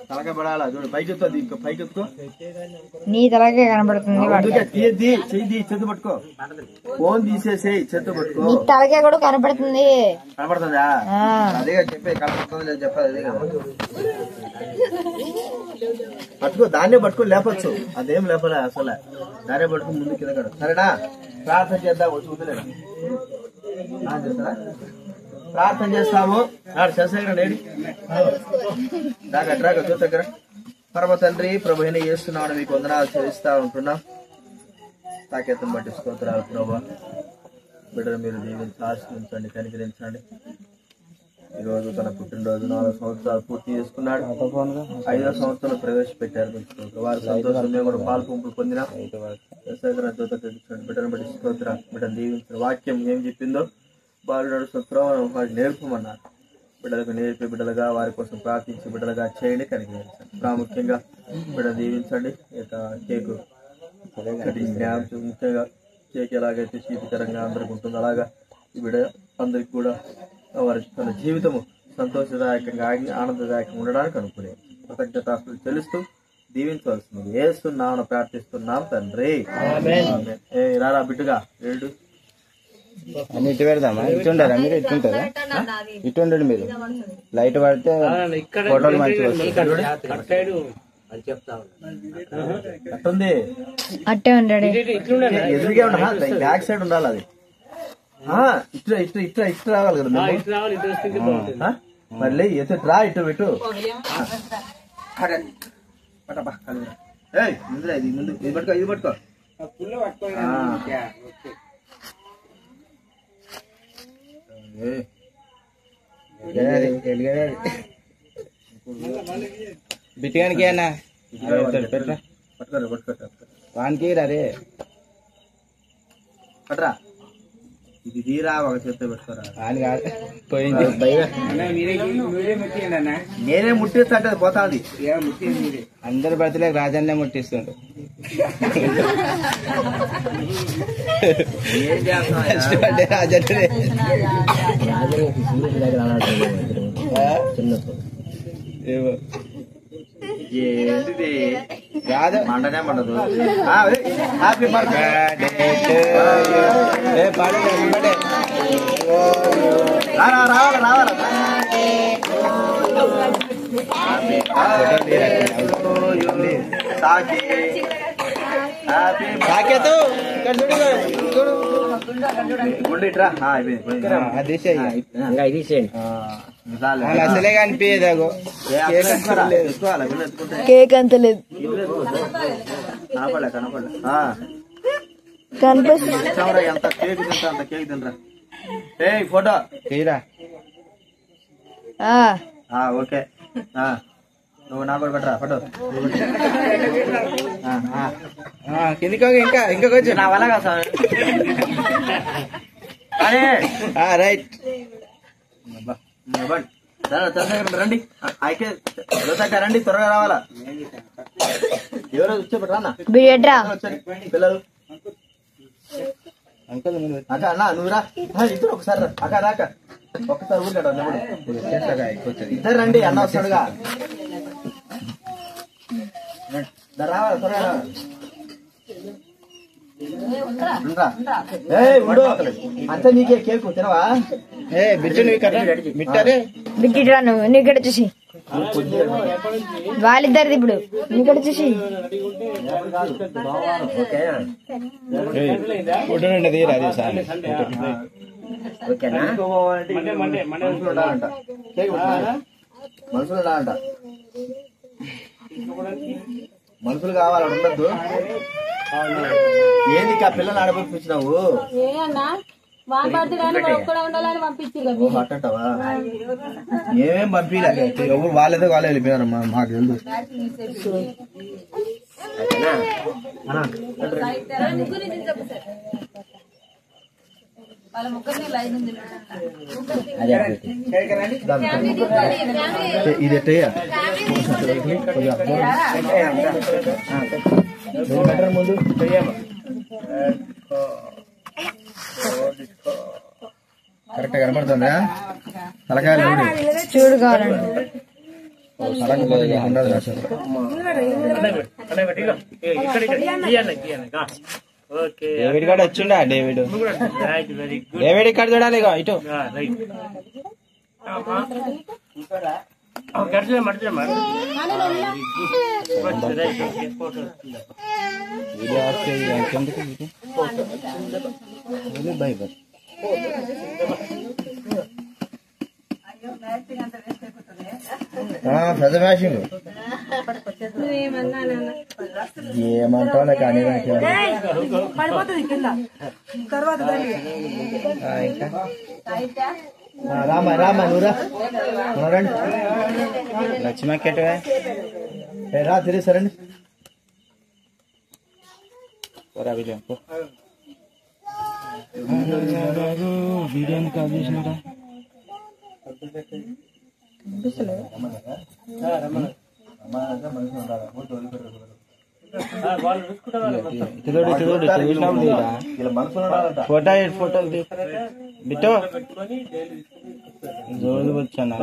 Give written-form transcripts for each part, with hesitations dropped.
తలకాయ పడాలా చూడు, పైకి ఎత్తుది, పైకి ఎత్తుకో. నీ తలకే కనబడుతుంది. చేతి పట్టుకో, ఫోన్ తీసేసేయి, చేతి పట్టుకో. నీ తలకే కూడా కనబడుతుంది. కనబడుతుందా? అదే చెప్పే, కనబడుతుంది లేదు చెప్పాలి. అదే కదా, పట్టుకో, దాన్నే పట్టుకో, లేపచ్చు. అదేం లేపలే అసలే, దాన్నే పట్టుకో ముందు కింద కడ. సరేనా? ప్రార్థన చేద్దాం. చూడలేదా ప్రార్థన చేస్తాము. చంద్రశేఖర్ నేడి రాగా చూద్దగ్గర. పరమ తండ్రి ప్రభు అయిన యేసునామమున మీకు వందనాలు చెల్లిస్తా ఉంటున్నాం. సాకేతం బట్టి స్తోత్రాలు ప్రభు. బిడ్డలు మీరు దీవించి ఆశీర్వదించండి, కనికరించండి. ఈరోజు తన పుట్టినరోజు 4 సంవత్సరాలు పూర్తి చేసుకున్నాడు. 5వ సంవత్సరంలో ప్రవేశపెట్టారు. వారి సంతోషం మేము కూడా పాలు పంపులు పొందినా. బిడ్డను బట్టి స్తోత్ర. బిడ్డను దీవించిన వాక్యం ఏం చెప్పిందో వారు నడుస్తున్న త్రోవను వారికి నేర్పమన్నారు. బిడ్డలకు నేర్పి బిడ్డలుగా వారి కోసం ప్రార్థించి బిడ్డలుగా చేయండి, కనికరించండి. ప్రాముఖ్యంగా బిడ్డ దీవించండి. ఇక కేకు ముఖ్యంగా కేక్ ఎలాగైతే శీతకరంగా అందరికి ఉంటుందో అలాగా ఈ బిడ్డ అందరికి కూడా వారి తన జీవితము సంతోషదాయకంగా ఆనందదాయకంగా ఉండడానికి అనుకునే కృతజ్ఞతాస్తులు చెల్లిస్తూ దీవించవలసింది యేసు నామమున ప్రార్థిస్తున్నాం తండ్రి. రారా బిడ్డగా ఏడు అని ఇటు పెడదామా? ఇటు ఉండరా మీరు? ఇట్టుంటారా? ఇటు ఉండండి మీరు. లైట్ పడితే ఫోటోలు మంచిగా అట్టుంది. అట్టే ఉండాడు. ఎదురుగా ఉండాలి, బ్యాక్ సైడ్ ఉండాలి. అది ఇట్లా ఇట్లా ఇట్లా ఇట్లా రావాలి కదా. మళ్ళీ ఎత్తు రా, ఇటు పెట్టు. ఇది ముందు ఇది పట్టుకో, ఇది పట్టుకో. బిట్టిగానికి అన్నా వానికి రే పట్రా. ఇది తీరా ఒక చేత్తో పెట్టుకోరా. నేనే ముట్టిస్తా అంటే పోతాది. అందరు బర్త్డే రాజన్నే ముట్టిస్తుండ్రు. ఏం చేస్తా రాజన్నే ఏంటిది కాదు, మండనే మండదు. హ్యాపీ బర్త్డే రావాలి రావాలి. అసలే కనిపించదు. కేక్ అంత లేదు, కనపడలే కనపడలే. కనిపిస్తుంది. ఎంత కేక్ తింటా అంత కేక్ తినరా. ఫోటో తీరా. ఓకే, నువ్వు నా కూడా పెట్టరా ఫోటో. కిందికి ఇంకా ఇంకా కొంచెం నా వల్ల కాదు సార్. రైట్ రండి, అయితే రండి, త్వరగా రావాలా. ఎవరో వచ్చేపట్రా అన్న పిల్లలు. అక్క అన్న నువ్వు రా, ఇద్దరు ఒకసారి రా. అక్క రాక ఒక్కసారి ఊరికాడు ఇద్దరు రండి, అన్న వస్తాడుగా. రావాలా త్వరగా రావాలి. అంతా నీకే కేకు తినవా? బిట్టు మిట్టరే బిట్టిరా నువ్వు. నువ్వు ఇక్కడ చూసి వాళ్ళిద్దరిది ఇప్పుడు ఇక్కడ చూసి మనుషులు అంట, మనుషులు కావాలి ఉండద్దు. ఏంది ఆ పిల్లలు ఆడపంపించినావు? అట్టంటావా? ఏమేం పంపిలే, ఎవరు వాళ్ళేదో వాళ్ళే వెళ్ళిపోయారమ్మా. మాకు తెలుసు. ఇది ఎట్టయ్యా ముందు కరెక్ట్ కనపడుతుందా? తలకాయలు చూడు కావాలండి. డేవిడ్ కూడా వచ్చిండా డేవిడ్ డేవిడ్ ఇక్కడ చూడాలి ఇగో ఇటు వీడియో ఎంతెందుకు బై బై పెద్ద మ్యాచింగ్ ఏమంటావు నాకు అని రామా రామా నువ్వురా రండి లక్ష్మీకెట్ రా తిరిగి సరండి వీడియో కాల్ చేసినారా ఫోటో ఫోటోలు బిట్టో రోజు వచ్చాను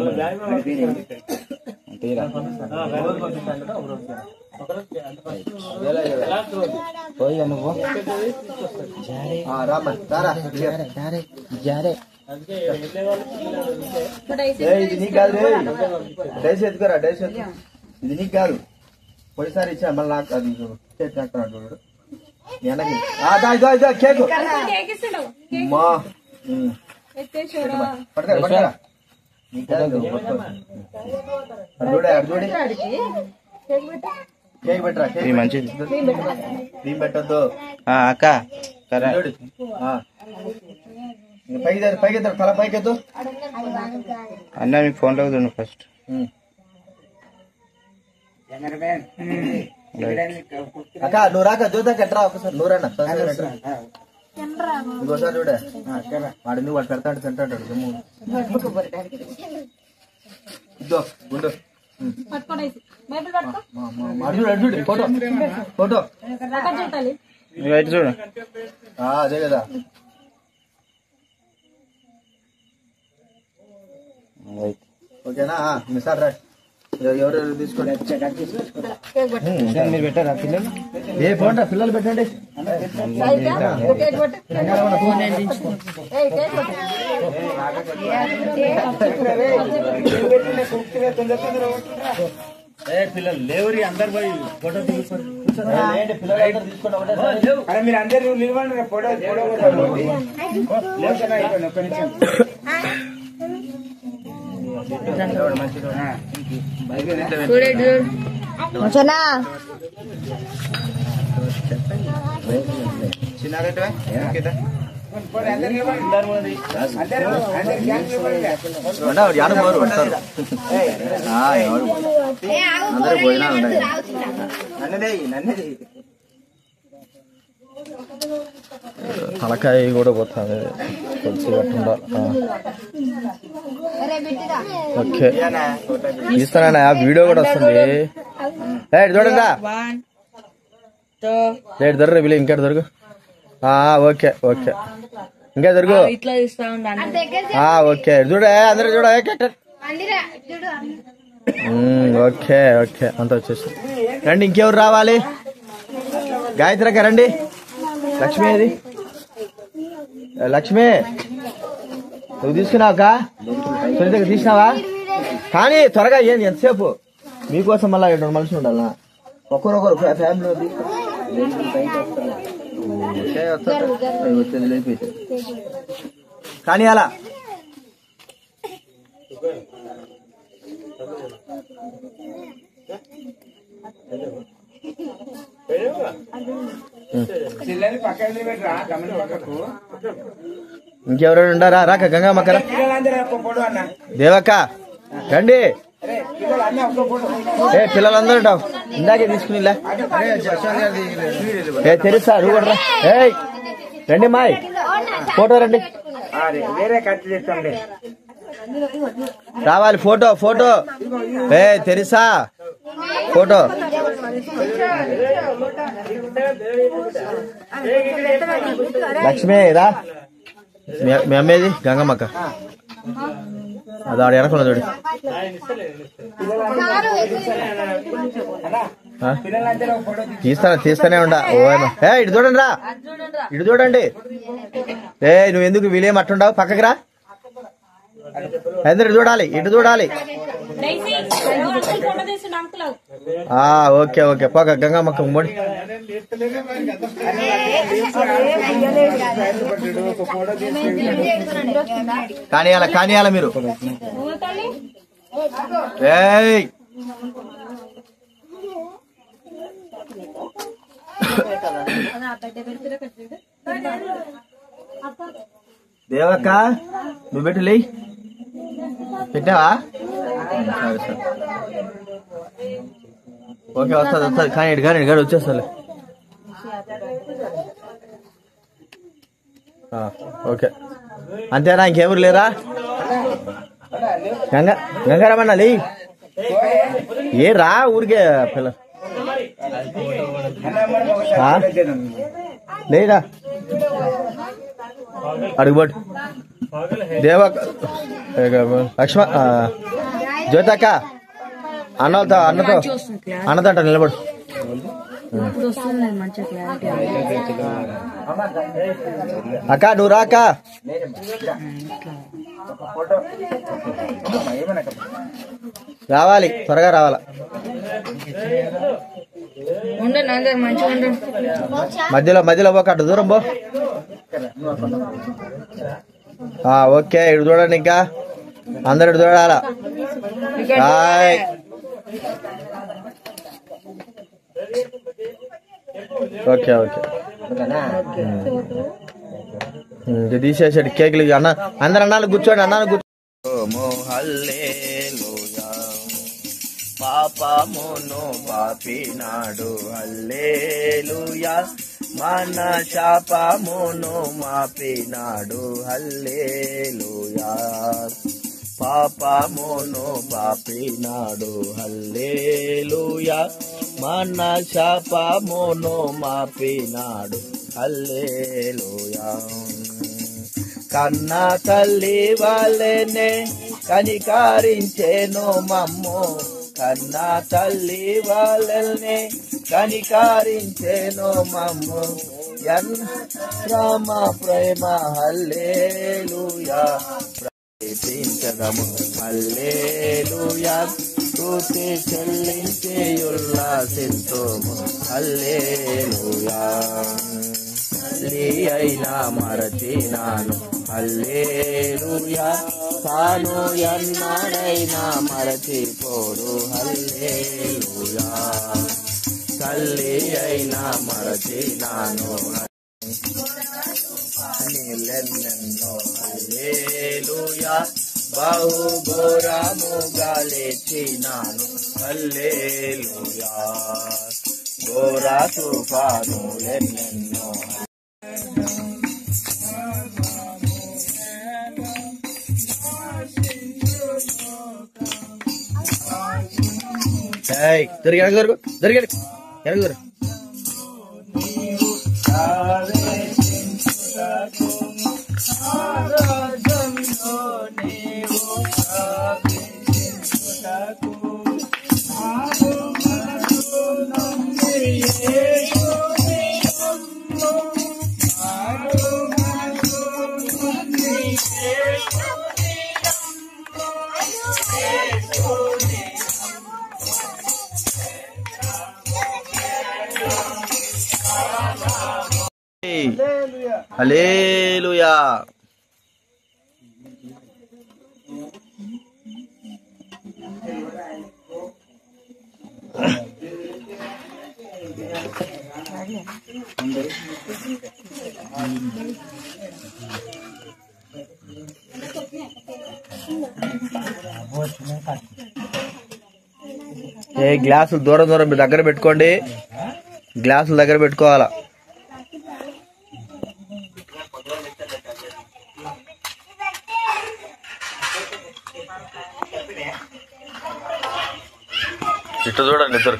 పోయి నువ్వు ఇది నీకు కాదు డైస్ ఎత్తుకోరా డైస్ ఎత్తు ఇది నీకు కాదు పోయిసారి ఇచ్చా మళ్ళీ నాకు అది చూడు వెనక్కి కేకు పడతారా పడతారా చూడే కేక్ పెట్టరా మంచిది క్రీమ్ పెట్టద్దు అక్క పైకి తల పైకి ఎత్తు అన్న మీకు ఫోన్ లో చూడండి ఫస్ట్ అక్క నువ్వు రాక చూద్దాక ఎట్రా ఒకసారి నువ్వురన్నా ఇంకోసారి చూడే వాడు ఎందుకు వాడు పెడతా తింటాడు ఇద్దో గుండు చూడు ఫోటో ఫోటో చూడు అదే కదా ఓకేనా మీ సార్ రా ఎవరెవరు తీసుకోండి మీరు పెట్టారా పిల్లలు ఏ ఫోన్ పిల్లలు పెట్టండి పిల్లలు లేవరి అందరు పోయి ఫోటో తీసుకోండి మీరు అందరు నిలవండి ఫోటో తలకాయ కూడా పోతుంది కొంచెం ఓకే తీస్తానా వీడియో కూడా వస్తుంది చూడండి రేటు దొరక వీళ్ళు ఇంకా దొరుకు ఓకే ఓకే ఇంకా దొరుకు ఓకే చూడే అందరూ చూడ ఓకే ఓకే అంతా వచ్చేసి రండి ఇంకెవరు రావాలి గాయత్రక్క రండి లక్ష్మి అది లక్ష్మి నువ్వు తీసుకున్నావుకా సునీతకి తీసినావా కానీ త్వరగా ఏంది ఎంతసేపు మీకోసం మళ్ళీ 2 మనుషులు ఉండాలా ఒకరొకరు ఫ్యామిలీ వచ్చేది లేకపోతే కానీ అలా ఇంకెవరైనా ఉండారా రాక గంగమ్మక్కర దేవక్క రండి పిల్లలందరూ ఉంటావు ఇందాకే తీసుకుని తెలుసా నువ్వు కూడా రండి మాయ్ ఫోటో రండి రావాలి ఫోటో ఫోటో తెలుసా ఫోటో లక్ష్మి రా మీ అమ్మేది గంగమ్మక్క అది ఆడ వెనక చూడు. తీస్తానే ఉండా. ఏ ఇటు చూడండి రా, ఇటు చూడండి. నువ్వు ఎందుకు వీలేం అట్టుండవు, పక్కకి రా. ఇటు చూడాలి, ఇటు చూడాలి. ఓకే ఓకే పోక గంగమ్మక్క మోడి. కానియాల మీరు. దేవక్క నువ్వు పెట్టి లే, పెట్టావా? ఓకే వస్తుంది కానీ గాడి వచ్చేస్తా. ఓకే అంతేనా, ఇంకెవరు లేరా? గంగారమన్నా లే, ఏ రా ఊరికే పిల్ల లేదా అడుగుబోటు. దేవక్క లక్ష్మ జ్యోతక్క అన్నతో నిలబడు. అక్క నువ్వు రా అక్క. రావాలి, త్వరగా రావాలా. మధ్యలో పోక అటు దూరం పో. ఓకే ఇటు చూడండి, ఇంకా అందరు ఇటు చూడాలా. ఓకే ఓకే ఇంకా తీసేసాడు కేకులు. అందరు అన్నాలు కూర్చోండి, అన్నాలు కూర్చో. పాపమును పాపినాడు హల్లెలూయా, మన శాపమును మాపినాడు హల్లెలూయా. పాపమును పాపినాడు హల్లెలూయా, మన శాపమును మాపినాడు హల్లెలూయా. కన్న తల్లి వలెనే కనికరించెను మమ్ము, కన్న తల్లి వలెనే కనికరించెను మమ్ము. రామ ప్రేమ హల్లెలూయా, ప్రకటించదము హల్లెలూయా. స్తుతి చెల్లించి ఉల్లాసింతుము హల్లెలూయా. తల్లి అయినా మరచినాను హల్లెలూయా, తాను ఎన్నడైనా మరచిపోడు హల్లెలూయా. తల్లి అయినా మరచినాను నీలెన్నెన్నో హల్లెలూయా, బహు ఘోరముగా లేచినాను హల్లెలూయా. ఘోర తుఫానులెన్నెన్నో జరిగాడు. హల్లెలూయా. గ్లాసులు దూరం దూరం మీ దగ్గర పెట్టుకోండి, గ్లాసులు దగ్గర పెట్టుకోవాలా. ఇటు చూడండి ఇద్దరు.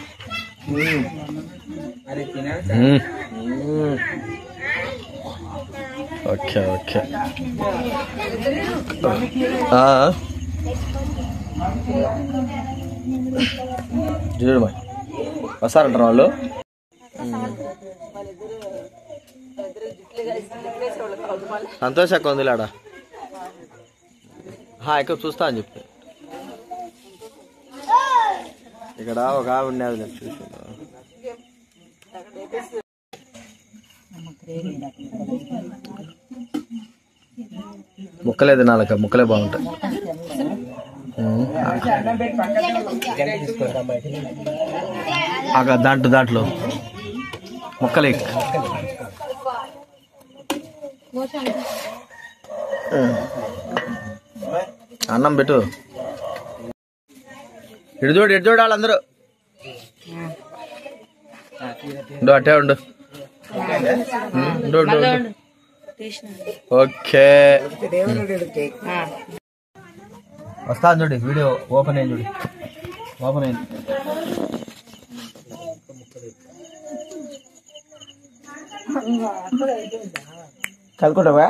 ఓకే ఓకే చూడు మరి వస్తారంటారు వాళ్ళు. సంతోష్ అక్క ఉందిలాడా ఎక్కువ చూస్తా అని చెప్పి ఇక్కడ ఒక ఆవిడ ఉండేది నేను చూసి ముక్కలే తినాలక ముక్కలే బాగుంటాయి. దాంట్లో ముక్కలే అన్నం పెట్టు. ఇటు చూడు వాళ్ళందరూ అట్టే ఉండు. ఓకే వస్తాను చూడు. వీడియో ఓపెన్ అయింది చూడు. ఓపెన్ అయింది. కలుకుంటావా?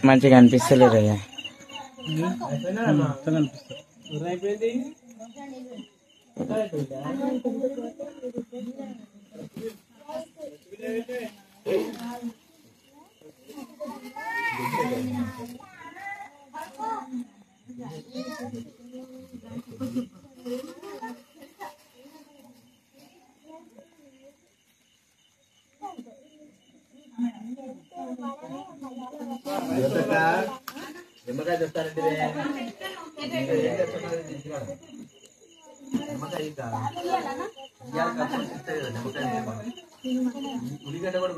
మంచిగా అనిపిస్తలేదు అయ్యా. నిమ్మకాయ చెప్తానంటే ఉల్లిగడ్డ కూడా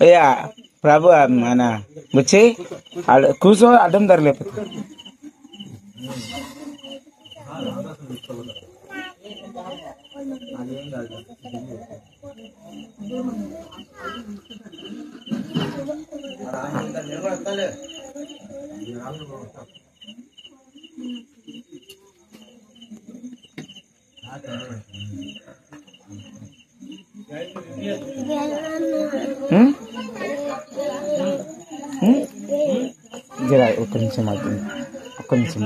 అయ్యా ప్రభు మన వచ్చి కూర్చో అడ్డం ధరలేకపోతే జరా ఒక్క నిమిషం అవుతుంది. ఒక్క నిమిషం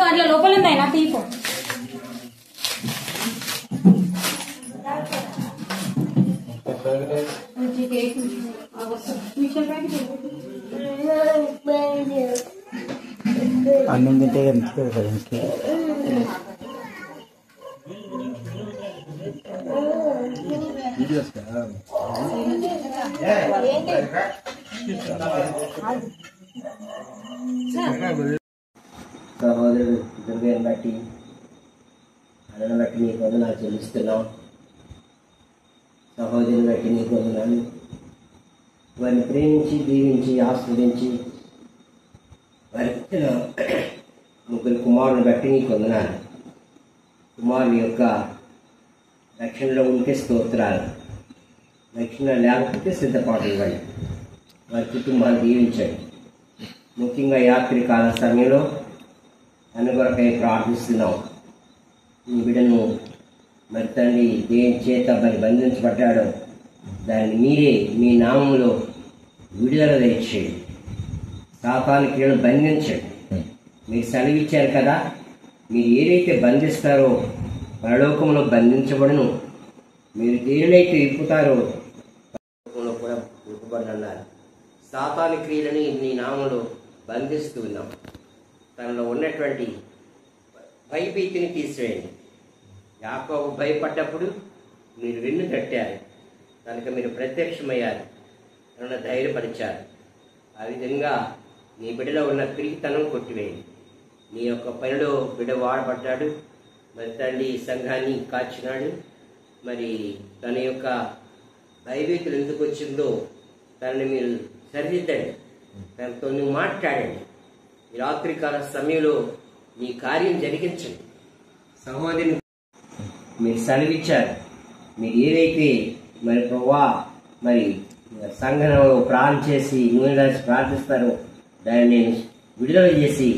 అట్లా లోపల ఉందా తీపో అన్నం తింటే ఎంత ఇంకే సహోదరుడు దుర్గని బట్టి అన్నను బట్టి నీకు వందనాలు చెల్లిస్తున్నాం. సహోదరుని బట్టి నీకు వందనాలు. వారిని ప్రేమించి దీవించి ఆస్వాదించి వారి ముగ్గురు కుమారుని బట్టి నీకు వందనాలు. కుమారుని యొక్క రక్షణలో ఉంటే స్తోత్రాలు, రక్షణ లేకపోతే సిద్ధపాటు ఇవ్వండి. వారి కుటుంబాన్ని దీవించండి. ముఖ్యంగా యాత్రి కాల సమయంలో అనుగొరకై ప్రార్థిస్తున్నాం. ఈ బిడ్డను మరి తండ్రి దేని చేత మరి బంధించబడ్డాడో దాన్ని మీరే మీ నామంలో విడుదల దయచేయండి. సాతాను క్రియను బంధించండి. మీరు సెలవిచ్చారు కదా, మీరు ఏదైతే బంధిస్తారో పరలోకంలో బంధించబడును, మీరు దేనినైతే విప్పుతారో పరలోకంలో కూడా విప్పబడన్నారు. సాతాను క్రియలని మీ నామంలో బంధిస్తూ ఉన్నాం. తనలో ఉన్నటువంటి భయభీతిని తీసివేయండి. యాకోబు భయపడ్డప్పుడు మీరు వెన్ను తట్టారు, కనుక మీరు ప్రత్యక్షమయ్యారు, నన్ను ధైర్యపరిచారు. ఆ విధంగా నీ బిడ్డలో ఉన్న పిరికితనం కొట్టివేయండి. నీ యొక్క పనిలో బిడ్డ వాడబడ్డాడు, మరి తండ్రి సంఘాన్ని కాచినాడు. మరి తన యొక్క భయభీతులు ఎందుకు వచ్చిందో తనని మీరు సరిదిద్దండి, తనతో నువ్వు మాట్లాడండి. ఈ రాత్రికాల సమయంలో మీ కార్యం జరిగించండి. సహోదరిని మీరు సెలవిచ్చారు, మీరు ఏదైతే మరి ప్రభువా మరి సంఘంలో ప్రార్థన చేసి నూనె రాసి ప్రార్థిస్తారో దాన్ని నేను విడుదల చేసి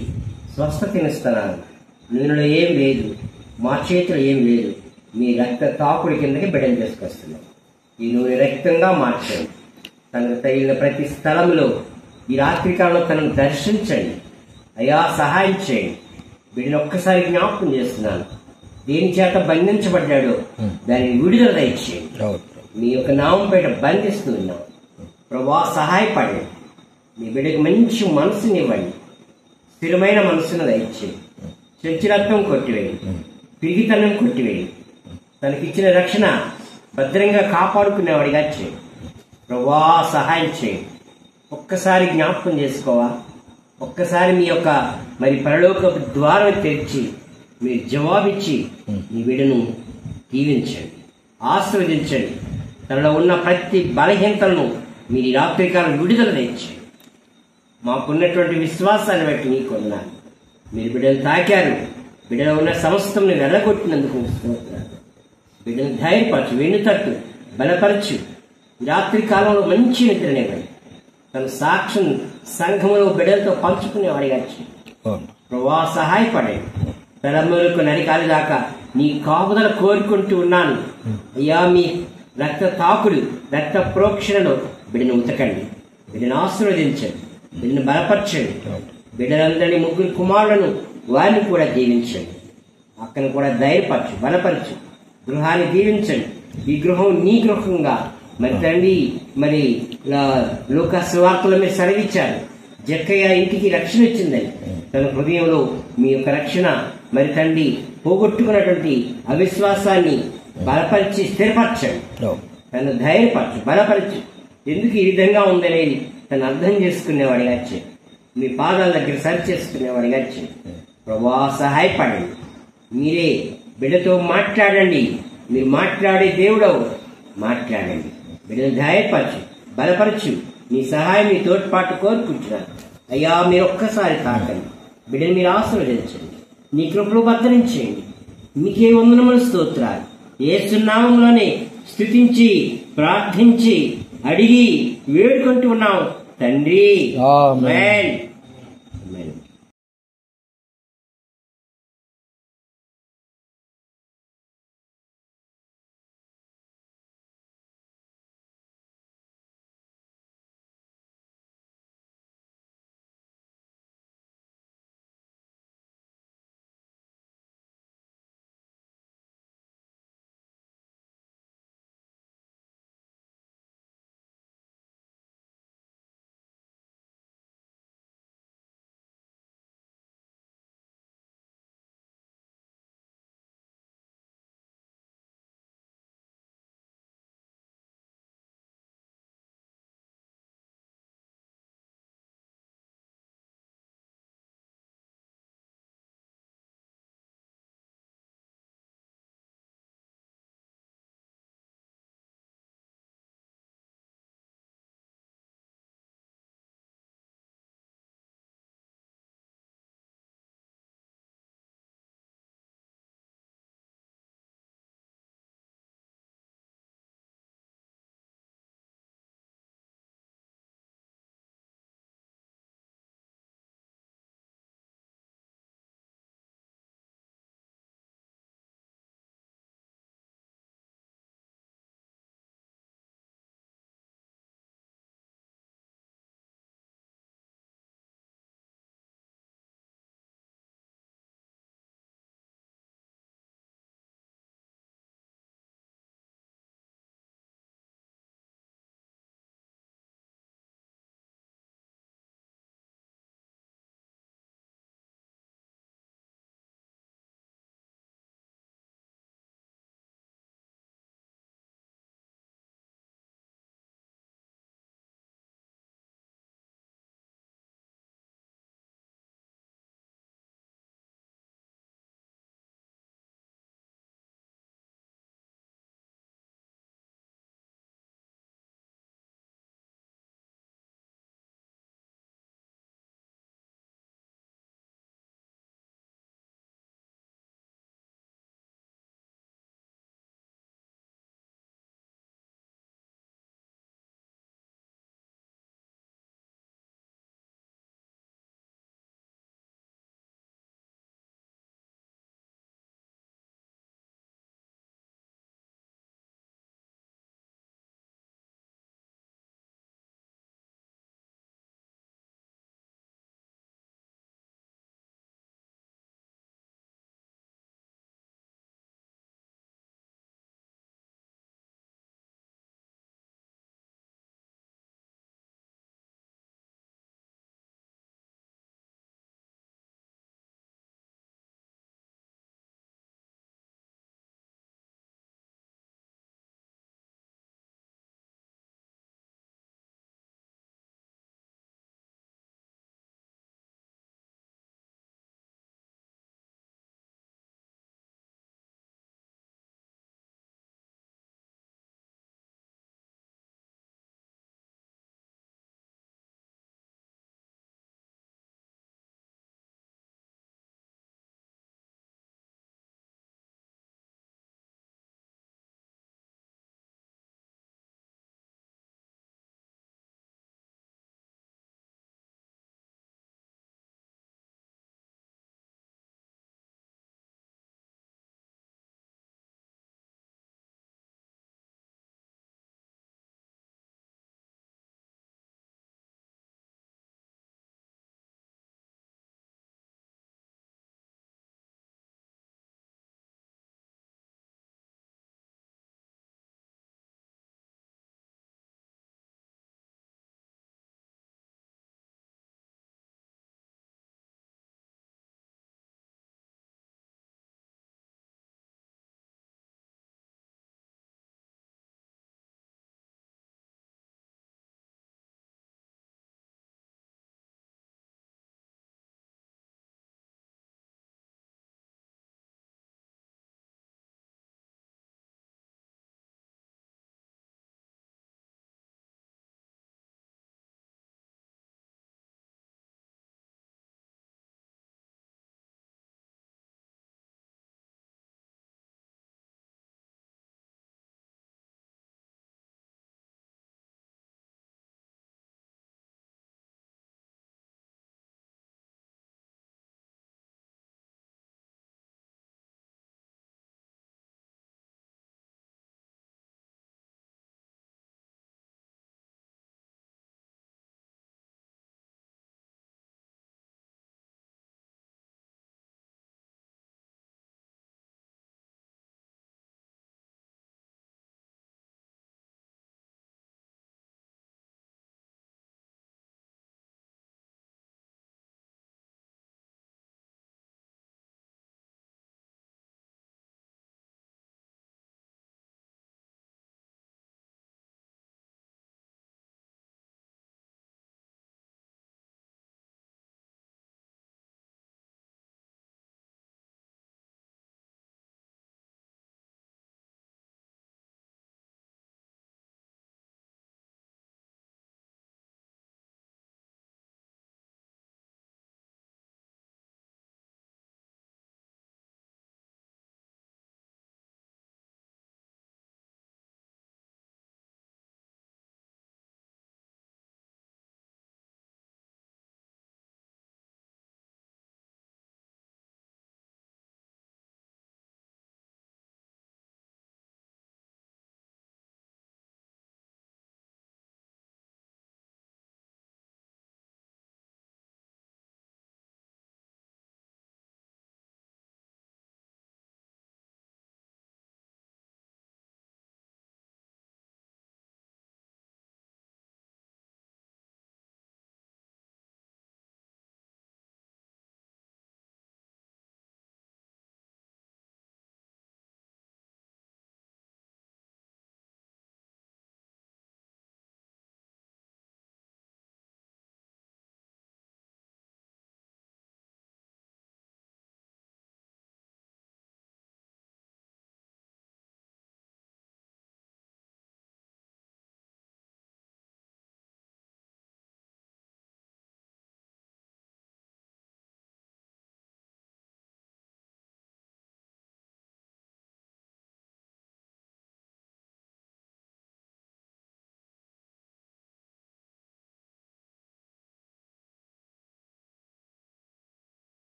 స్వస్థతనిస్తున్నాను. నూనెలో ఏం లేదు, మా చేతిలో ఏం లేదు, మీ రక్త తాకుడి కిందకి బిడ్డలు తీసుకొస్తున్నాం. ఈ నూనె రక్తంగా మార్చండి. తనకు తగిలిన ప్రతి స్థలంలో ఈ రాత్రికాలంలో తనను దర్శించండి. అయ్యా సహాయం చేయండి. బిడ్డను ఒక్కసారి జ్ఞాపకం చేస్తున్నాను. దేని చేత బంధించబడ్డాడో దాన్ని విడుదల దయచేయండి. మీ యొక్క నామం పేట బంధిస్తూ ఉన్నాం. ప్రభా సహాయపడండి. మీ బిడ్డకి మంచి మనసునివ్వండి, స్థిరమైన మనసును దయచేయండి. చంచలత్వం కొట్టివేయండి, పిరిగితనం కొట్టివేయండి. తనకిచ్చిన రక్షణ భద్రంగా కాపాడుకునేవాడిగా చేయండి. ప్రభా సహాయం చేయండి. ఒక్కసారి జ్ఞాపకం చేసుకోవా, ఒక్కసారి మీ యొక్క మరి పరలోక ద్వారం తెరిచి మీరు జవాబిచ్చి మీ బిడ్డను దీవించండి, ఆశీర్వదించండి. తనలో ఉన్న ప్రతి బలహీనతలను మీరు ఈ రాత్రికాలం విడుదల తెచ్చండి. మాకున్నటువంటి విశ్వాసాన్ని బట్టి మీకు ఉన్నాను. మీరు బిడ్డను తాకారు, బిడ్డలో ఉన్న సమస్తం వెళ్ళగొట్టినందుకు స్తోత్రాలు. బిడ్డను ధైర్యపరచు, వెన్నుతట్టు, బలపరచు. రాత్రి కాలంలో మంచి నిద్రనివ్వండి. తన సాక్ష్యం సంఘములో బిడ్డలతో పంచుకునేవాడిగా ప్రభా సహాయపడండి. తలములకు నరికాలి దాకా నీ కాపుదల కోరుకుంటూ ఉన్నాను. అయ్యా మీ రక్త తాకుడు, రక్త ప్రోక్షణలో బిడ్డను ఉతకండి, బిడ్డను ఆశీర్వదించండి, బిడ్డను బలపరచండి. బిడ్డలందరినీ ముగ్గురు కుమారులను వారిని కూడా దీవించండి. అక్కను కూడా ధైర్యపరచు, బలపరచు. గృహాన్ని దీవించండి. ఈ గృహం నీ గృహంగా మరి తండ్రి మరి లూకాసు వార్తలో మీరు సెలవిచ్చారు, జక్కయ్య ఇంటికి రక్షణ ఇచ్చిందని. తన హృదయంలో మీ యొక్క రక్షణ మరి తండ్రి పోగొట్టుకున్నటువంటి అవిశ్వాసాన్ని బలపరిచి స్థిరపరచండి. తను ధైర్యపరచు, బలపరచు. ఎందుకు ఈ విధంగా ఉందనేది తను అర్థం చేసుకునేవాడిగా చేయండి. మీ పాదాల దగ్గర సరి చేసుకునేవాడిగా చేయండి. ప్రభా సహాయపడండి. మీరే బిడ్డతో మాట్లాడండి. మీరు మాట్లాడే దేవుడవు, మాట్లాడండి. బిడ్డను ధైర్యపరచు, బలపరచు. మీ సహాయం, మీ తోడ్పాటు కోరుకుంటున్నాను. అయ్యా మీరు ఒక్కసారి తాకండి. బిడ్డను మీరు ఆశీర్వదించండి, నీ కృపలో భద్రించండి. మీకే వందనములు, స్తోత్రాలు. యేసు నామములోనే స్తుతించి ప్రార్థించి అడిగి వేడుకుంటూ ఉన్నాం తండ్రి. ఆమేన్.